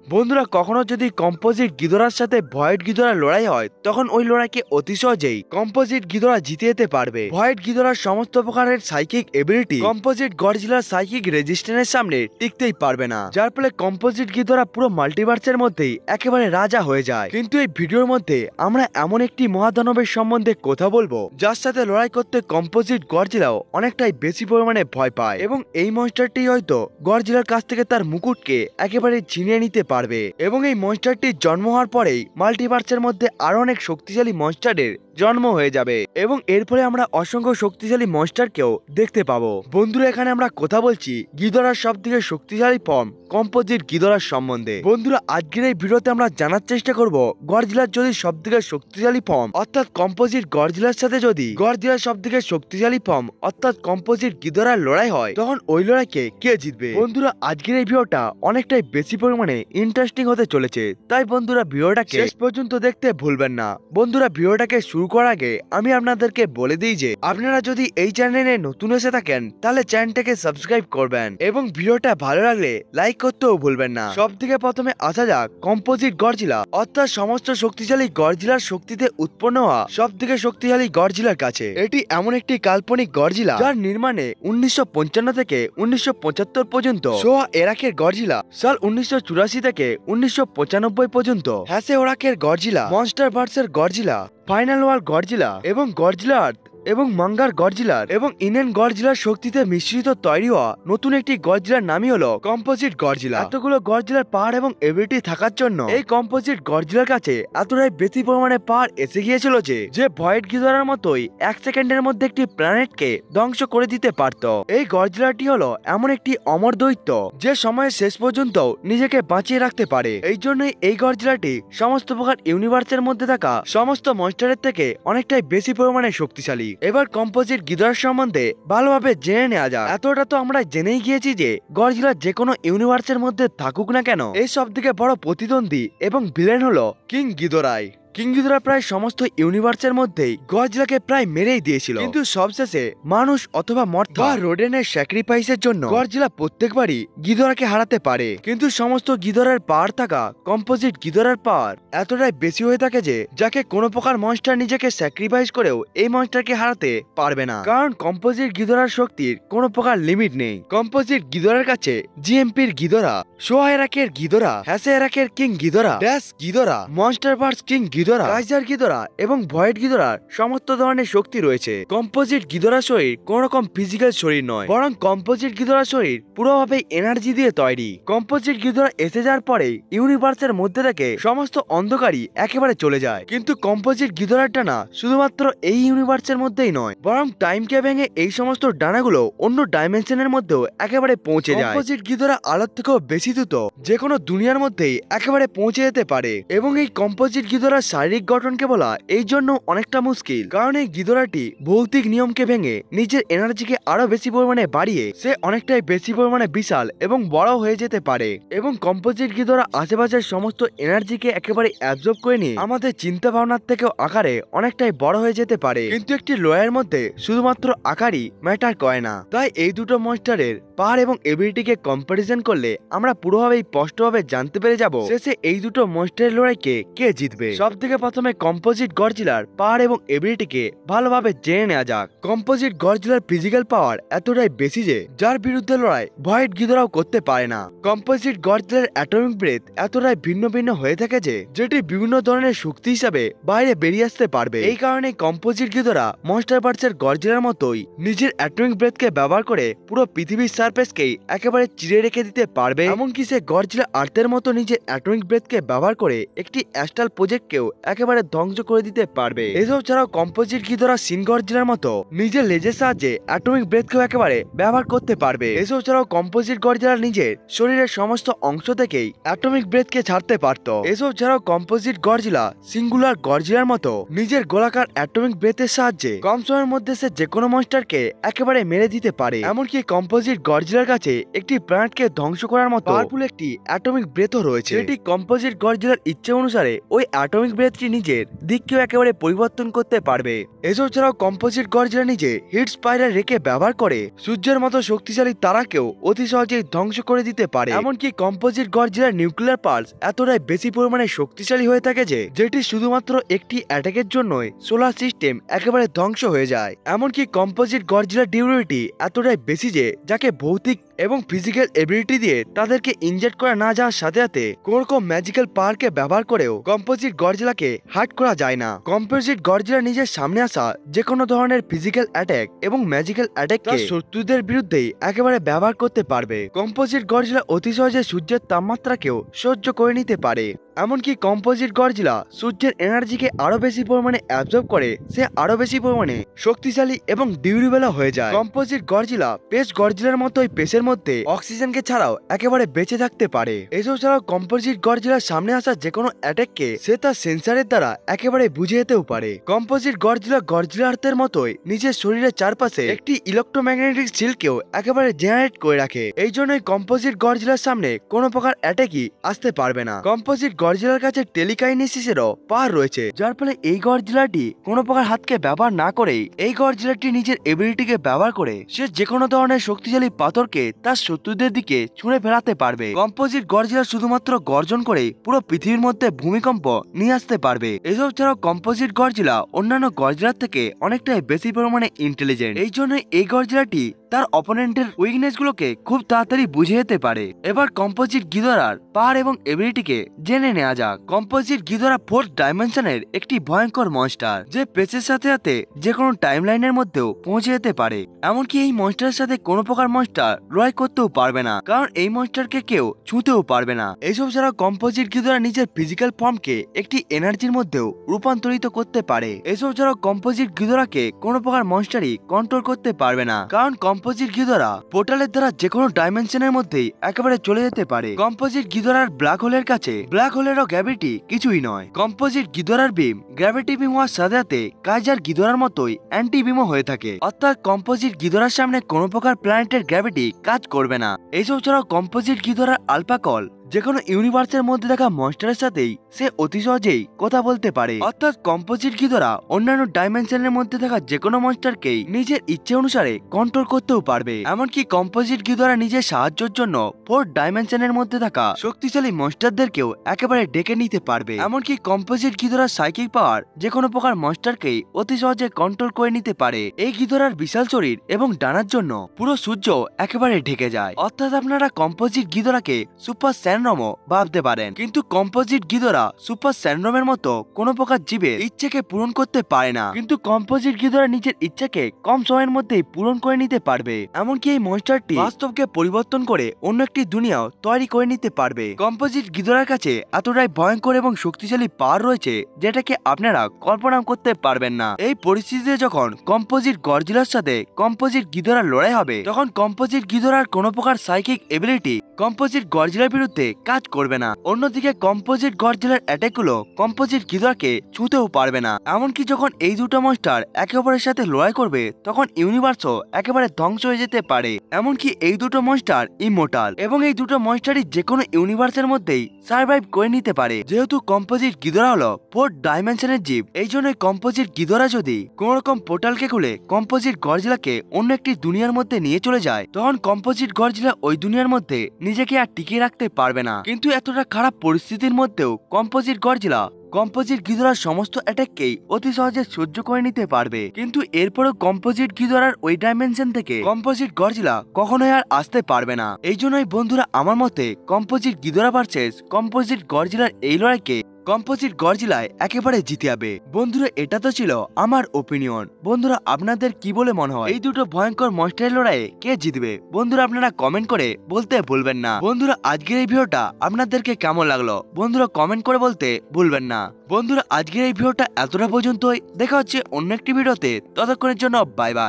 বন্ধুরা, কখনো যদি কম্পোজিট গিদোরার সাথে ভয়েড গিদোরা লড়াই হয়, তখন ওই লড়াইকে অতি সহজেই কম্পোজিট গিদোরা জিতে যেতে পারবে। ভয়েড গিদোরার সমস্ত প্রকারের সাইকিক এবিলিটি কম্পোজিট গডজিলার সাইকিক রেজিস্ট্যান্সের সামনে টিকতেই পারবে না, যার ফলে কম্পোজিট গিদোরা পুরো মাল্টিভার্সের মধ্যেই একেবারে রাজা হয়ে যায়। কিন্তু এই ভিডিওর মধ্যে আমরা এমন একটি মহাদানবের সম্বন্ধে কথা বলবো, যার সাথে লড়াই করতে কম্পোজিট গডজিলাও অনেকটাই বেশি পরিমাণে ভয় পায়, এবং এই মনস্টারটি হয়তো গডজিলার কাছ থেকে তার মুকুটকে একেবারে ছিনিয়ে নিতে পারবে। এবং এই মনস্টারটির জন্ম হওয়ার পরেই মাল্টিভার্সের মধ্যে আরো অনেক শক্তিশালী মনস্টারের জন্ম হয়ে যাবে, এবং এর ফলে আমরা অসংখ্য শক্তিশালী মনস্টারকেও দেখতে পাবো। বন্ধুরা, এখানে আমরা কথা বলছি গিদোরার সবথেকে শক্তিশালী ফর্ম কম্পোজিট গিদোরার সম্বন্ধে। বন্ধুরা, আজকের এই ভিডিওতে আমরা জানার চেষ্টা করব গডজিলার যদি সবথেকে শক্তিশালী ফর্ম অর্থাৎ কম্পোজিট গডজিলার সাথে যদি গডজিলার সবথেকে শক্তিশালী ফর্ম অর্থাৎ কম্পোজিট গিদোরার লড়াই হয়, তখন ওই লড়াইকে কে জিতবে। বন্ধুরা, আজকের এই ভিডিওটা অনেকটাই বেশি পরিমাণে ইন্টারেস্টিং হতে চলেছে, তাই বন্ধুরা ভিডিওটাকে শেষ পর্যন্ত দেখতে ভুলবেন না। বন্ধুরা, ভিডিওটাকে শুরু করার আগে আমি আপনাদেরকে বলে দিই যে আপনারা যদি এই চ্যানেলে নতুন এসে থাকেন, তাহলে চ্যানেলটাকে সাবস্ক্রাইব করবেন এবং ভিডিওটা ভালো লাগলে লাইক করতেও ভুলবেন না। সব থেকে প্রথমে আসা যাক কম্পোজিট গডজিলা অর্থাৎ সমস্ত শক্তিশালী গডজিলার শক্তিতে উৎপন্ন হওয়া সব থেকে শক্তিশালী গডজিলার কাছে। এটি এমন একটি কাল্পনিক গডজিলা যার নির্মাণে 1955 থেকে 1975 পর্যন্ত, সোয়া এরাকের গডজিলা সাল 1984 থেকে 1995 পর্যন্ত, হ্যাসে ওরাকের গডজিলা, মনস্টার ভার্সের গডজিলা, ফাইনাল ওয়ার গডজিলা এবং গডজিলা আর্থ এবং মাঙ্গার গডজিলার এবং ইনেন গডজিলার শক্তিতে মিশ্রিত তৈরি হওয়া নতুন একটি গডজিলার নামই হলো কম্পোজিট গডজিলা। এতগুলো গডজিলার পাওয়ার এবং এবিলিটি থাকার জন্য এই কম্পোজিট গডজিলার কাছে এতটাই বেশি পরিমাণে পাওয়ার এসে গিয়েছিল যে ভয়েড গিদোরার মতোই 1 সেকেন্ডের মধ্যে একটি প্ল্যানেটকে ধ্বংস করে দিতে পারত। এই গডজিলাটি হলো এমন একটি অমর দৈত্য যে সময়ের শেষ পর্যন্ত নিজেকে বাঁচিয়ে রাখতে পারে। এই জন্যই এই গডজিলাটি সমস্ত প্রকার ইউনিভার্সের মধ্যে থাকা সমস্ত মনস্টারের থেকে অনেকটাই বেশি পরিমাণে শক্তিশালী। এবার কম্পোজিট গিদোরার সম্বন্ধে ভালোভাবে জেনে নেওয়া যাক। এতটা তো আমরা জেনেই গিয়েছি যে গডজিলা যে কোনো ইউনিভার্সের মধ্যে থাকুক না কেন, এই সব থেকে বড় প্রতিদ্বন্দ্বী এবং ভিলেন হলো কিং গিদোরাই। কিং গিদোরা প্রায় সমস্ত ইউনিভার্সের মধ্যেই গডজিলাকে প্রায় মেরেই দিয়েছিল, কিন্তু সবশেষে মানুষ অথবা মর্থা বা রোডেনের স্যাক্রিফাইসের জন্য গডজিলা প্রত্যেকবারই গিদোরাকে হারাতে পারে। কিন্তু সমস্ত গিদোরার পাওয়ার থাকা কম্পোজিট গিদোরার পাওয়ার এতটাই বেশি হয়ে থাকে যে যাকে কোনো প্রকার মনস্টার নিজেকে স্যাক্রিফাইস করেও এই মনস্টারকে হারাতে পারবে না, কারণ কম্পোজিট গিদোরার শক্তির কোনো প্রকার লিমিট নেই। কম্পোজিট গিদোরার কাছে জিএমপির গিদোরা, সোয়া এরাকের গিদোরা, হ্যাসে এরাকের king Ghidorah, dash Ghidorah, MonsterVerse king Ghidorah, Kaiser Ghidorah এবং ভয়েড গিদোরার সমস্ত ধরনের শক্তি রয়েছে। কম্পোজিট গিদোরার শরীর কোন রকম ফিজিক্যাল শরীর নয়, বরং কম্পোজিট গিদোরার শরীর পুরোভাবে এনার্জি দিয়ে তৈরি। কম্পোজিট গিদোরা এসে যাওয়ার পরে ইউনিভার্সের মধ্যে থেকে সমস্ত অন্ধকারই একেবারে চলে যায়। কিন্তু কম্পোজিট গিদোরার ডানা শুধুমাত্র এই ইউনিভার্সের মধ্যেই নয়, বরং টাইমকে ভেঙে এই সমস্ত ডানাগুলো অন্য ডাইমেনশনের মধ্যেও একেবারে পৌঁছে যায়। কম্পোজিট গিদোরা আলোর থেকেও বেশি দ্রুত যে কোনো দুনিয়ার মধ্যেই একেবারে পৌঁছে যেতে পারে, এবং এই কম্পোজিট গিদোরার শারীরিক গঠনকে বলা এই জন্য অনেকটা মুশকিল, কারণ এই গিদোরাটি ভৌতিক নিয়মকে ভেঙে নিজের এনার্জিকে আরো বেশি পরিমাণে বাড়িয়ে সে অনেকটাই বেশি পরিমাণে বিশাল এবং বড় হয়ে যেতে পারে। এবং কম্পোজিট গিদোরা আশেপাশের সমস্ত এনার্জিকে একেবারে অ্যাবজর্ব করে নিয়ে আমাদের চিন্তা ভাবনার থেকেও আকারে অনেকটাই বড় হয়ে যেতে পারে। কিন্তু একটি লয়ের মধ্যে শুধুমাত্র আকারই ম্যাটার করে না, তাই এই দুটো মনস্টারের পাওয়ার এবং এবিলিটিকে কম্পারিজন করলে আমরা পুরোভাবেই স্পষ্টভাবে জানতে পেরে যাব শেষে এই দুটো মনস্টারের লড়াইকে কে জিতবে। সব থেকে প্রথমে কম্পোজিট গডজিলার পাওয়ার এবং এবিলিটিকে ভালোভাবে জেনে নেওয়া যাক। কম্পোজিট গডজিলার ফিজিক্যাল পাওয়ার এতটাই বেশি যে যার বিরুদ্ধে লড়াই ভয়েড গিদোরাও করতে পারে না। কম্পোজিট গডজিলার অ্যাটমিক ব্রেথ এতটাই ভিন্ন ভিন্ন হয়ে থাকে যে যেটি বিভিন্ন ধরনের শক্তি হিসাবে বাইরে বেরিয়ে আসতে পারবে। এই কারণে কম্পোজিট গিদোরা মনস্টার ভার্সের গডজিলার মতোই নিজের অ্যাটমিক ব্রেথকে ব্যবহার করে পুরো পৃথিবীর সারফেসকেই একেবারে চিরে রেখে দিতে পারবে। এমনকি সে গডজিলা আর্থের মতো নিজের অ্যাটমিক ব্রেথকে ব্যবহার করে একটি অ্যাস্ট্রাল প্রজেক্টকেও একেবারে ধ্বংস করে দিতে পারবে। এসব ছাড়াও কম্পোজিট গিদোরা সিন গডজিলার মতো নিজের লেজের সাহায্যে অ্যাটমিক ব্রেথকেও একেবারে ব্যবহার করতে পারবে। এসব ছাড়াও কম্পোজিট গডজিলা নিজের শরীরের সমস্ত অংশ থেকেই অ্যাটমিক ব্রেথকে ছাড়তে পারত। এসব ছাড়াও কম্পোজিট গডজিলা সিঙ্গুলার গডজিলার মতো নিজের গোলাকার অ্যাটমিক ব্রেথের সাহায্যে কম সময়ের মধ্যে সে যে কোনো মনস্টারকে একেবারে মেরে দিতে পারে। এমনকি কম্পোজিট গডজিলার কাছে একটি প্ল্যানেটকে ধ্বংস করার মতো পাওয়ারফুল একটি অ্যাটমিক ব্রেথও রয়েছে, যেটি কম্পোজিট গডজিলার ইচ্ছে অনুসারে ওই অ্যাটমিক অভিনেত্রী নিজের দিককেও একেবারে পরিবর্তন করতে পারবে। এসব ছাড়াও কম্পোজিট গডজিলা নিজে হিট স্পাইরাল রেখে ব্যবহার করে সূর্যের মতো শক্তিশালী তারাকেও অতি সহজেই ধ্বংস করে দিতে পারে। এমনকি কম্পোজিট গডজিলার নিউক্লিয়ার পালস এতটাই বেশি পরিমাণে শক্তিশালী হয়ে থাকে যে যেটি শুধুমাত্র একটি অ্যাটাকের জন্যই সোলার সিস্টেম একেবারে ধ্বংস হয়ে যায়। এমনকি কম্পোজিট গডজিলার ডিউরেবিলিটি এতটাই বেশি যে যাকে ভৌতিক এবং ফিজিক্যাল এবিলিটি দিয়ে তাদেরকে ইনজেক্ট করা না যাওয়ার সাথে সাথে কোন রকম ম্যাজিক্যাল পাওয়ারকে ব্যবহার করেও কম্পোজিট গডজিলাকে হার্ট করা যায় না। কম্পোজিট গডজিলা নিজের সামনে আসা যে কোনো ধরনের ফিজিক্যাল অ্যাটাক এবং ম্যাজিক্যাল অ্যাটাককে শত্রুদের বিরুদ্ধেই একেবারে ব্যবহার করতে পারবে। কম্পোজিট গডজিলা অতি সহজে সূর্যের তাপমাত্রাকেও সহ্য করে নিতে পারে। এমনকি কম্পোজিট গডজিলা সূর্যের এনার্জিকে আরো বেশি পরিমাণে অ্যাবজর্ব করে সে আরো বেশি পরিমাণে শক্তিশালী এবং ডিউরেবল হয়ে যায়। কম্পোজিট গডজিলা পেস গডজিলার মতোই পেসের মধ্যে অক্সিজেনকে ছাড়াও একেবারে বেঁচে থাকতে পারে। এসব ছাড়াও কম্পোজিট গডজিলার সামনে আসা যে কোনো অ্যাটাককে সে তার সেন্সারের দ্বারা একেবারে বুঝে যেতেও পারে। কম্পোজিট গডজিলা গডজিলা আর্থের মতোই নিজের শরীরের চারপাশে একটি ইলেকট্রোম্যাগনেটিক শিল্ডকেও একেবারে জেনারেট করে রাখে। এই জন্যই কম্পোজিট গডজিলার সামনে কোনো প্রকার অ্যাটাকই আসতে পারবে না। কম্পোজিট গডজিলার কাছে টেলিকাইনেসিসেরও পাওয়ার রয়েছে, যার ফলে এই গডজিলাটি কোনো প্রকার হাতকে ব্যবহার না করেই এই গডজিলাটি নিজের এবিলিটিকে ব্যবহার করে সে যে কোনো ধরনের শক্তিশালী পাথরকে তার শত্রুদের দিকে ছুঁড়ে ফেলাতে পারবে। কম্পোজিট গডজিলা শুধুমাত্র গর্জন করে পুরো পৃথিবীর মধ্যে ভূমিকম্প নিয়ে আসতে পারবে। এসব ছাড়াও কম্পোজিট গডজিলা অন্যান্য গডজিলার থেকে অনেকটাই বেশি পরিমাণে ইন্টেলিজেন্ট। এই জন্য এই গডজিলাটি তার অপোনেন্টের উইকনেস গুলোকে খুব তাড়াতাড়ি বুঝে যেতে পারে। এবার কম্পোজিট গিদোরার পাওয়ার এবং এবিলিটিকে জেনে নেওয়া যাক। কম্পোজিট গিদোরা 4th ডাইমেনশনের একটি ভয়ঙ্কর মনস্টার, যে পেসের সাথে সাথে যে কোনো টাইমলাইনের মধ্যেও পৌঁছে যেতে পারে। এমনকি এই মনস্টারের সাথে কোনো প্রকার মনস্টার লড়াই করতেও পারবে না, কারণ এই মনস্টারকে কেউ ছুঁতেও পারবে না। এইসব ছাড়া কম্পোজিট গিদোরা নিজের ফিজিক্যাল ফর্মকে একটি এনার্জির মধ্যেও রূপান্তরিত করতে পারে। এসব ছাড়াও কম্পোজিট গিদোরাকে কোনো প্রকার মনস্টারই কন্ট্রোল করতে পারবে না, কারণ কম্পোজিট গিদোরা পোর্টালের দ্বারা যে কোনো ডাইমেনশনের মধ্যেই একেবারে চলে যেতে পারে। কম্পোজিট গিদোরার ব্ল্যাক হোলের কাছে ব্ল্যাক হোলেরও গ্র্যাভিটি কিছুই নয়। কম্পোজিট গিদোরার বিম গ্র্যাভিটি বিম হওয়ার সাথে সাথে কাইজার গিদোরার মতোই অ্যান্টি বিমও হয়ে থাকে, অর্থাৎ কম্পোজিট গিদোরার সামনে কোনো প্রকার প্ল্যানেটের গ্র্যাভিটি কাজ করবে না। এইসব ছাড়াও কম্পোজিট গিদোরার আলফাকল যে কোনো ইউনিভার্সের মধ্যে থাকা মনস্টারের সাথেই সে অতি সহজেই কথা বলতে পারে, অর্থাৎ কম্পোজিট গিদোরা অন্যান্য ডাইমেনশনের মধ্যে থাকা যে কোনো মনস্টারকেই নিজের ইচ্ছে অনুসারে কন্ট্রোল করতেও পারবে। এমনকি কম্পোজিট গিদোরা নিজের সাহায্যের জন্য 4th ডাইমেনশনের মধ্যে থাকা শক্তিশালী মনস্টারদেরকেও একেবারে ডেকে নিতে পারবে। এমনকি কম্পোজিট গিদোরার সাইকিক পাওয়ার যে কোনো প্রকার মনস্টারকেই অতি সহজে কন্ট্রোল করে নিতে পারে। এই গিদোরার বিশাল শরীর এবং ডানার জন্য পুরো সূর্য একেবারে ঢেকে যায়, অর্থাৎ আপনারা কম্পোজিট গিদোরাকে সুপার স্যান্ড্রোমও ভাবতে পারেন। কিন্তু কম্পোজিট গিদোরা সুপার স্যান্ড্রোমের মতো কোনো প্রকার জীবের ইচ্ছেকে পূরণ করতে পারে না, কিন্তু কম্পোজিট গিদোরা নিজের ইচ্ছেকে কম সময়ের মধ্যেই পূরণ করে নিতে পারবে। এমনকি এই মনস্টারটি বাস্তবকে পরিবর্তন করে অন্য একটি দুনিয়াও তৈরি করে নিতে পারবে। কম্পোজিট গিদোরার কাছে এতটাই ভয়ঙ্কর এবং শক্তিশালী পাওয়ার রয়েছে যেটাকে আপনারা কল্পনা করতে পারবেন না। এই পরিস্থিতিতে যখন কম্পোজিট গডজিলার সাথে কম্পোজিট গিদোরার লড়াই হবে, তখন কম্পোজিট গিদোরার কোনো প্রকার সাইকিক এবিলিটি কম্পোজিট গডজিলার বিরুদ্ধে কাজ করবে না। অন্যদিকে কম্পোজিট গডজিলার অ্যাটাকগুলো কম্পোজিট গিদোরাকে ছুঁতেও পারবে না। এমনকি যখন এই দুটো মনস্টার একে অপরের সাথে লড়াই করবে, তখন ইউনিভার্সও একেবারে ধ্বংস হয়ে যেতে পারে। এমনকি এই দুটো মনস্টার ইমমর্টাল এবং এই দুটো মনস্টারই যে কোনো ইউনিভার্সের মধ্যেই সার্ভাইভ করে নিতে পারে। যেহেতু কম্পোজিট গিদোরা হলো 4th ডাইমেনশনের জীব, এই জন্য কম্পোজিট গিদোরা যদি কোন রকম পোর্টালকে খুলে কম্পোজিট গডজিলাকে অন্য একটি দুনিয়ার মধ্যে নিয়ে চলে যায়, তখন কম্পোজিট গডজিলা ওই দুনিয়ার মধ্যে নিজেকে আর টিকিয়ে রাখতে পারবে না। কিন্তু এতটা খারাপ পরিস্থিতির মধ্যেও কম্পোজিট গডজিলা কম্পোজিট গিদোরার সমস্ত অ্যাটাককেই অতি সহজে সহ্য করে নিতে পারবে। কিন্তু এরপরও কম্পোজিট গিদোরার ওই ডাইমেনশন থেকে কম্পোজিট গডজিলা কখনোই আর আসতে পারবে না। এই জন্যই বন্ধুরা, আমার মতে কম্পোজিট গিদোরা ভার্সেস কম্পোজিট গডজিলার এই লড়াইকে কম্পোজিট গডজিলায় একেবারে জিতে যাবে। বন্ধুরা, এটা তো ছিল আমার ওপিনিয়ন। বন্ধুরা, আপনাদের কি বলে মনে হয় এই দুটো ভয়ঙ্কর মনস্টারের লড়াইয়ে কে জিতবে? বন্ধুরা, আপনারা কমেন্ট করে বলতে ভুলবেন না। বন্ধুরা, আজকের এই ভিডিওটা আপনাদেরকে কেমন লাগলো বন্ধুরা কমেন্ট করে বলতে ভুলবেন না। বন্ধুরা, আজকের এই ভিডিওটা এতটা পর্যন্তই। দেখা হচ্ছে অন্য একটি ভিডিওতে, ততক্ষণের জন্য বাই বাই।